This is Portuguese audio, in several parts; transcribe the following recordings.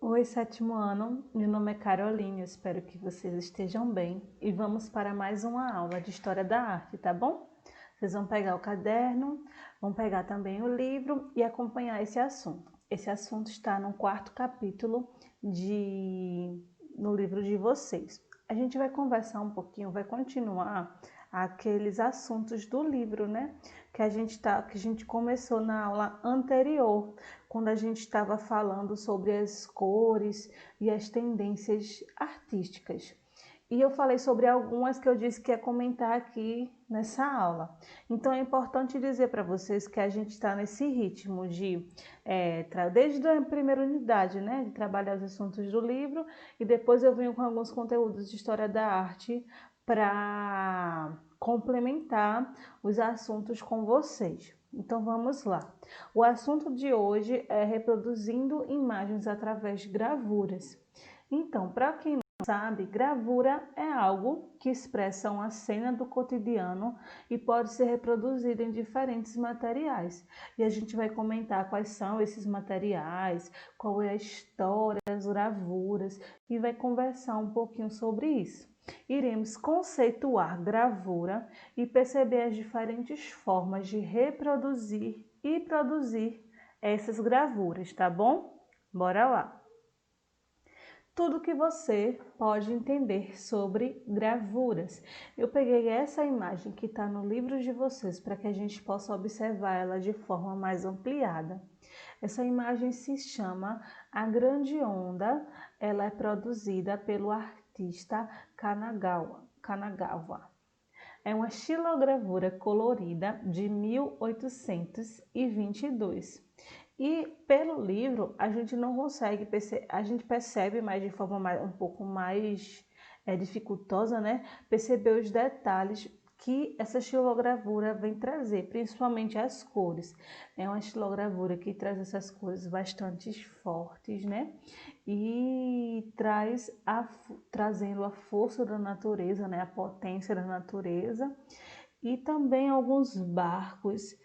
Oi, sétimo ano, meu nome é Caroline, eu espero que vocês estejam bem e vamos para mais uma aula de História da Arte, tá bom? Vocês vão pegar o caderno, vão pegar também o livro e acompanhar esse assunto. Esse assunto está no quarto capítulo no livro de vocês. A gente vai conversar um pouquinho, vai continuar aqueles assuntos do livro, né? Que a gente começou na aula anterior, quando a gente estava falando sobre as cores e as tendências artísticas. E eu falei sobre algumas que eu disse que ia comentar aqui nessa aula. Então é importante dizer para vocês que a gente está nesse ritmo desde a primeira unidade, né, de trabalhar os assuntos do livro, e depois eu venho com alguns conteúdos de história da arte para complementar os assuntos com vocês. Então vamos lá. O assunto de hoje é reproduzindo imagens através de gravuras. Então, para quem não sabe, gravura é algo que expressa uma cena do cotidiano e pode ser reproduzido em diferentes materiais. E a gente vai comentar quais são esses materiais, qual é a história das gravuras e vai conversar um pouquinho sobre isso. Iremos conceituar gravura e perceber as diferentes formas de reproduzir e produzir essas gravuras, tá bom? Bora lá! Tudo que você pode entender sobre gravuras. Eu peguei essa imagem que está no livro de vocês para que a gente possa observar ela de forma mais ampliada. Essa imagem se chama A Grande Onda. Ela é produzida pelo artista Kanagawa. É uma xilogravura colorida de 1822. E pelo livro a gente não consegue a gente percebe, mas de forma um pouco mais dificultosa, né? Perceber os detalhes que essa xilogravura vem trazer, principalmente as cores. É uma xilogravura que traz essas cores bastante fortes, né? E trazendo a força da natureza, né? A potência da natureza. E também alguns barcos,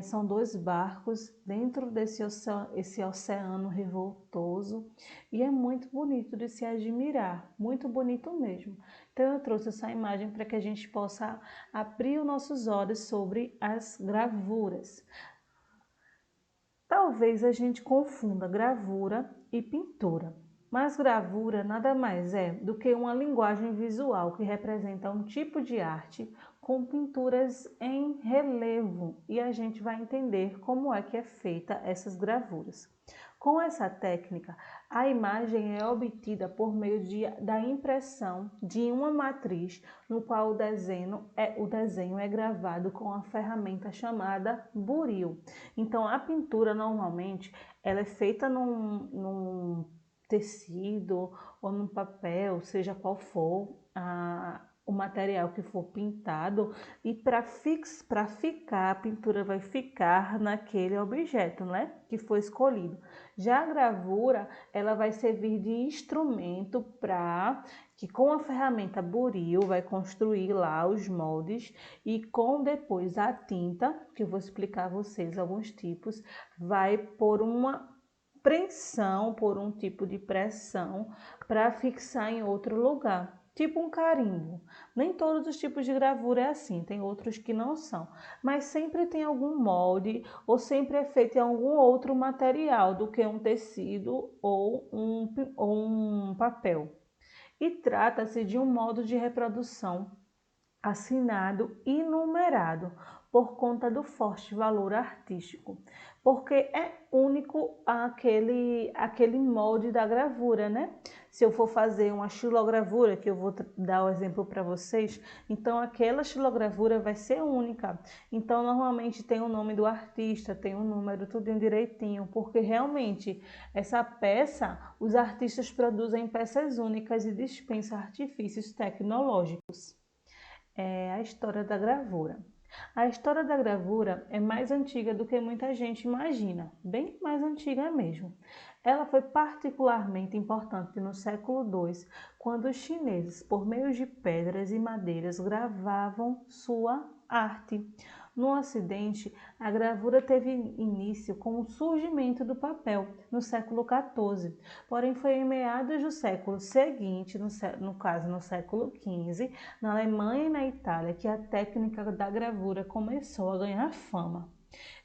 são dois barcos dentro esse oceano revoltoso, e é muito bonito de se admirar, muito bonito mesmo. Então eu trouxe essa imagem para que a gente possa abrir os nossos olhos sobre as gravuras. Talvez a gente confunda gravura e pintura, mas gravura nada mais é do que uma linguagem visual que representa um tipo de arte com pinturas em relevo, e a gente vai entender como é que é feita essas gravuras. Com essa técnica, a imagem é obtida por meio da impressão de uma matriz, no qual o desenho é gravado com a ferramenta chamada buril. Então, a pintura normalmente ela é feita num tecido ou num papel, seja qual for o material que for pintado, e para ficar, a pintura vai ficar naquele objeto, né, que foi escolhido. Já a gravura, ela vai servir de instrumento para que com a ferramenta buril vai construir lá os moldes, e com depois a tinta, que eu vou explicar a vocês alguns tipos, vai por uma pressão, por um tipo de pressão para fixar em outro lugar. Tipo um carimbo. Nem todos os tipos de gravura é assim, tem outros que não são. Mas sempre tem algum molde ou sempre é feito em algum outro material do que um tecido ou um papel. E trata-se de um modo de reprodução assinado e numerado por conta do forte valor artístico, porque é único aquele molde da gravura, né? Se eu for fazer uma xilogravura, que eu vou dar o exemplo para vocês, então aquela xilogravura vai ser única. Então normalmente tem o nome do artista, tem um número, tudo direitinho, porque realmente essa peça, os artistas produzem peças únicas e dispensam artifícios tecnológicos. É a história da gravura. A história da gravura é mais antiga do que muita gente imagina, bem mais antiga mesmo. Ela foi particularmente importante no século II, quando os chineses, por meio de pedras e madeiras, gravavam sua arte. No Ocidente, a gravura teve início com o surgimento do papel no século XIV, porém foi em meados do século seguinte, no caso no século XV, na Alemanha e na Itália, que a técnica da gravura começou a ganhar fama.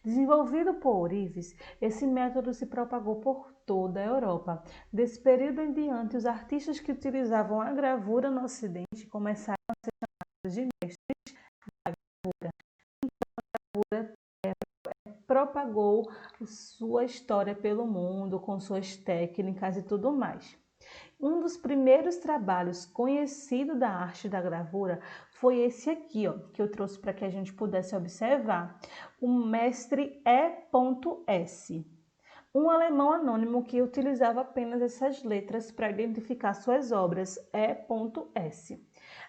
Desenvolvido por Ives, esse método se propagou por toda a Europa. Desse período em diante, os artistas que utilizavam a gravura no Ocidente começaram de mestres da gravura. A gravura propagou sua história pelo mundo, com suas técnicas e tudo mais. Um dos primeiros trabalhos conhecidos da arte da gravura foi esse aqui, ó, que eu trouxe para que a gente pudesse observar, o mestre E.S. Um alemão anônimo que utilizava apenas essas letras para identificar suas obras, E.S.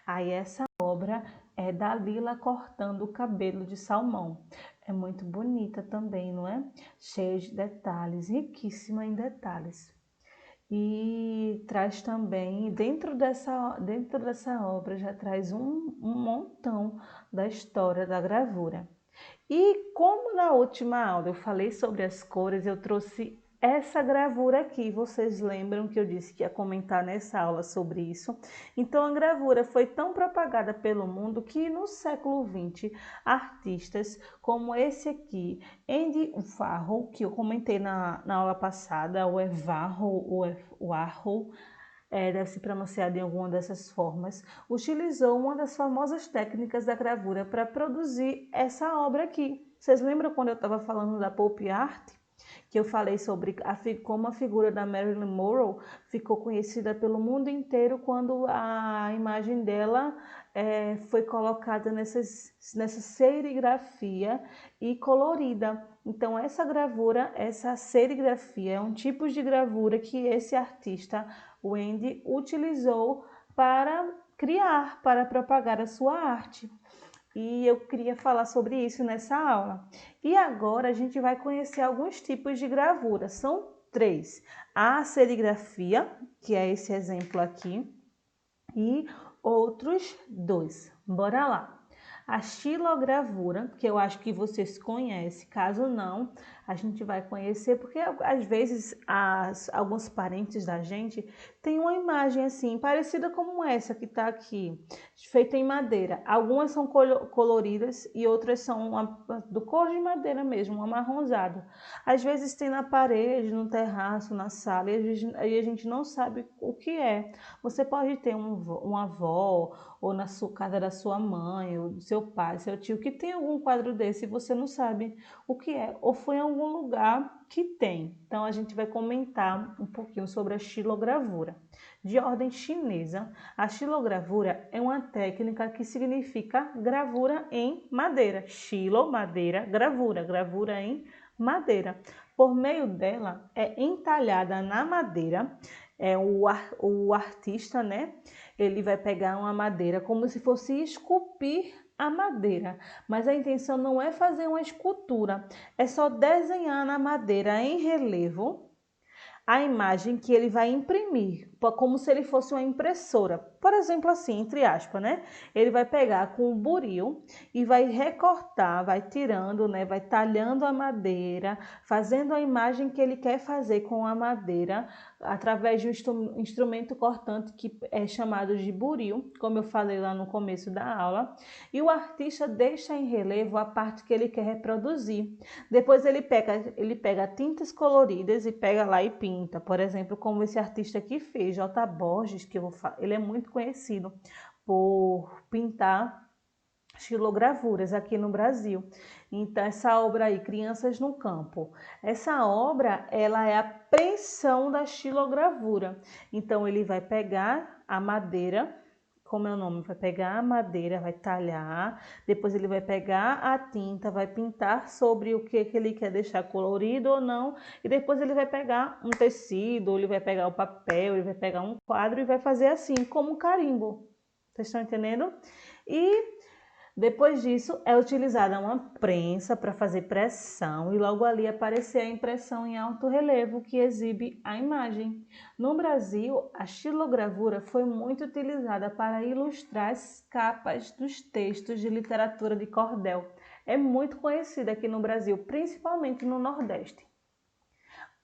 Aí essa obra é Dalila cortando o cabelo de salmão. É muito bonita também, não é? Cheia de detalhes, riquíssima em detalhes. E traz também, dentro dessa obra, já traz um montão da história da gravura. E como na última aula eu falei sobre as cores, eu trouxe essa gravura aqui. Vocês lembram que eu disse que ia comentar nessa aula sobre isso? Então a gravura foi tão propagada pelo mundo que no século XX, artistas como esse aqui, Andy Warhol, que eu comentei na aula passada, o Warhol, deve ser pronunciado em alguma dessas formas, utilizou uma das famosas técnicas da gravura para produzir essa obra aqui. Vocês lembram quando eu estava falando da pop art? Que eu falei sobre como a figura da Marilyn Monroe ficou conhecida pelo mundo inteiro quando a imagem dela foi colocada nessa serigrafia e colorida. Então essa gravura, essa serigrafia é um tipo de gravura que esse artista, o Andy, utilizou para criar, para propagar a sua arte. E eu queria falar sobre isso nessa aula. E agora a gente vai conhecer alguns tipos de gravura. São 3. A serigrafia, que é esse exemplo aqui, e outros 2. Bora lá. A xilogravura, que eu acho que vocês conhecem, caso não, a gente vai conhecer, porque às vezes alguns parentes da gente têm uma imagem assim, parecida como essa que está aqui, feita em madeira. Algumas são coloridas e outras são do cor de madeira mesmo, um amarronzado. Às vezes tem na parede, no terraço, na sala, e a gente não sabe o que é. Você pode ter uma avó, ou na casa da sua mãe, ou do seu pai, seu tio, que tem algum quadro desse e você não sabe o que é, ou foi em algum lugar que tem. Então a gente vai comentar um pouquinho sobre a xilogravura. De ordem chinesa, a xilogravura é uma técnica que significa gravura em madeira. Xilo, madeira, gravura, gravura em madeira. Por meio dela é entalhada na madeira, o artista, né? Ele vai pegar uma madeira como se fosse esculpir a madeira, mas a intenção não é fazer uma escultura, é só desenhar na madeira em relevo a imagem que ele vai imprimir, como se ele fosse uma impressora. Por exemplo, assim, entre aspas, né? Ele vai pegar com o buril e vai recortar, vai tirando, né? Vai talhando a madeira, fazendo a imagem que ele quer fazer com a madeira, através de um instrumento cortante que é chamado de buril, como eu falei lá no começo da aula, e o artista deixa em relevo a parte que ele quer reproduzir. Depois ele pega tintas coloridas e pega lá e pinta. Por exemplo, como esse artista aqui fez, J. Borges, ele é muito conhecido por pintar xilogravuras aqui no Brasil. Então, essa obra aí, Crianças no Campo, essa obra, ela é a apreensão da xilogravura. Então, ele vai pegar a madeira, como é o nome, vai pegar a madeira, vai talhar, depois ele vai pegar a tinta, vai pintar sobre o que ele quer deixar colorido ou não, e depois ele vai pegar um tecido, ou ele vai pegar o papel, ele vai pegar um quadro e vai fazer assim, como um carimbo. Vocês estão entendendo? E depois disso, é utilizada uma prensa para fazer pressão e logo ali aparecer a impressão em alto relevo que exibe a imagem. No Brasil, a xilogravura foi muito utilizada para ilustrar as capas dos textos de literatura de cordel. É muito conhecida aqui no Brasil, principalmente no Nordeste.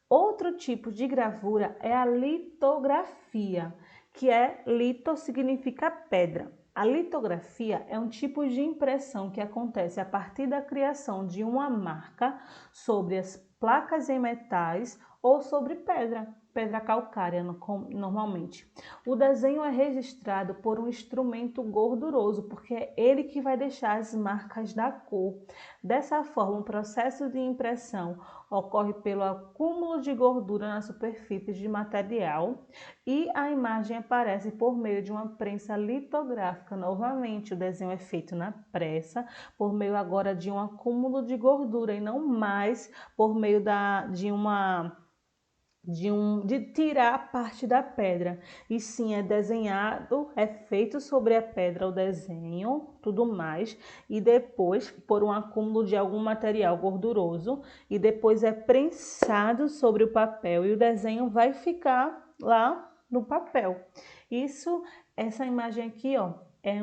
Outro tipo de gravura é a litografia, que é lito significa pedra. A litografia é um tipo de impressão que acontece a partir da criação de uma marca sobre as placas em metais ou sobre pedra calcária normalmente. O desenho é registrado por um instrumento gorduroso, porque é ele que vai deixar as marcas da cor. Dessa forma, o processo de impressão ocorre pelo acúmulo de gordura na superfície de material e a imagem aparece por meio de uma prensa litográfica. Novamente, o desenho é feito na pressa, por meio agora de um acúmulo de gordura e não mais por meio de tirar a parte da pedra, e sim é desenhado, é feito sobre a pedra o desenho, tudo mais, e depois por um acúmulo de algum material gorduroso, e depois é prensado sobre o papel e o desenho vai ficar lá no papel. Essa imagem aqui, ó, é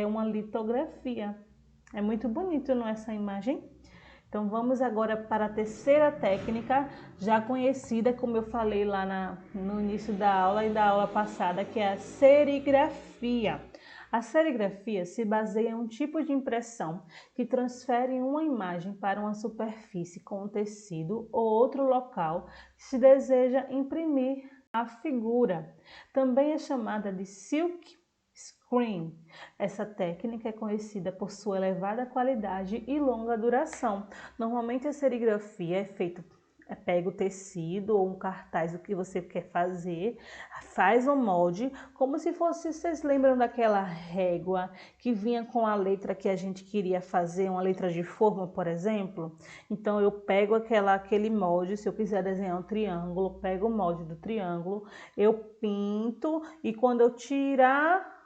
uma litografia. É muito bonito, não é, essa imagem? Então vamos agora para a terceira técnica, já conhecida, como eu falei lá no início da aula e da aula passada, que é a serigrafia. A serigrafia se baseia em um tipo de impressão que transfere uma imagem para uma superfície com um tecido ou outro local que se deseja imprimir a figura. Também é chamada de silk screen. Essa técnica é conhecida por sua elevada qualidade e longa duração. Normalmente a serigrafia pega o tecido ou um cartaz do que você quer fazer, faz um molde, como se fosse, vocês lembram daquela régua que vinha com a letra que a gente queria fazer, uma letra de forma, por exemplo? Então eu pego aquele molde, se eu quiser desenhar um triângulo, pego o molde do triângulo, eu pinto e quando eu tirar,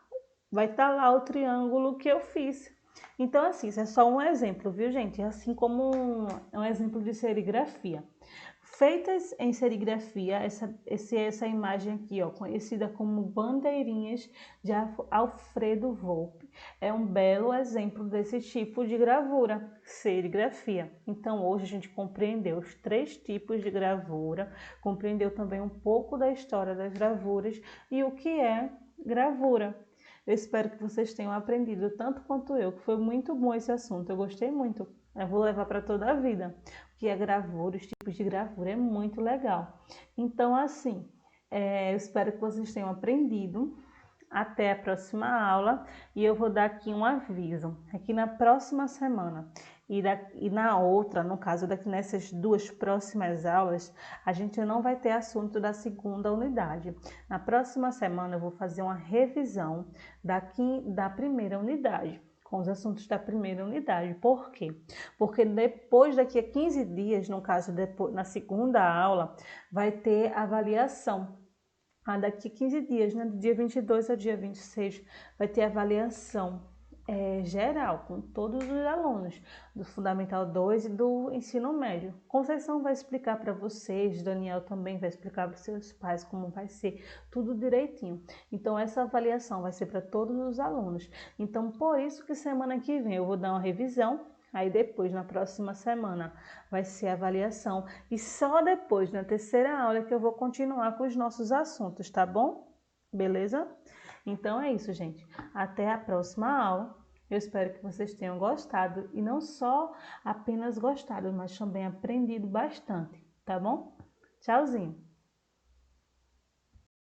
vai estar lá o triângulo que eu fiz. Então, assim, isso é só um exemplo, viu, gente? Assim como um exemplo de serigrafia. Feitas em serigrafia, essa imagem aqui, ó, conhecida como bandeirinhas de Alfredo Volpi, é um belo exemplo desse tipo de gravura, serigrafia. Então, hoje a gente compreendeu os 3 tipos de gravura, compreendeu também um pouco da história das gravuras e o que é gravura. Eu espero que vocês tenham aprendido tanto quanto eu, que foi muito bom esse assunto, eu gostei muito. Eu vou levar para toda a vida, que a gravura, os tipos de gravura, é muito legal. Então, assim, eu espero que vocês tenham aprendido. Até a próxima aula e eu vou dar aqui um aviso. Aqui na próxima semana e na outra, no caso nessas 2 próximas aulas, a gente não vai ter assunto da segunda unidade. Na próxima semana eu vou fazer uma revisão da primeira unidade, com os assuntos da primeira unidade. Por quê? Porque daqui a 15 dias, no caso, na segunda aula, vai ter avaliação. Daqui a 15 dias, né, do dia 22 ao dia 26, vai ter avaliação geral com todos os alunos do Fundamental 2 e do Ensino Médio. Conceição vai explicar para vocês, Daniel também vai explicar para os seus pais como vai ser, tudo direitinho. Então, essa avaliação vai ser para todos os alunos. Então, por isso que semana que vem eu vou dar uma revisão. Aí depois, na próxima semana, vai ser a avaliação. E só depois, na terceira aula, que eu vou continuar com os nossos assuntos, tá bom? Beleza? Então é isso, gente. Até a próxima aula. Eu espero que vocês tenham gostado. E não só apenas gostado, mas também aprendido bastante, tá bom? Tchauzinho!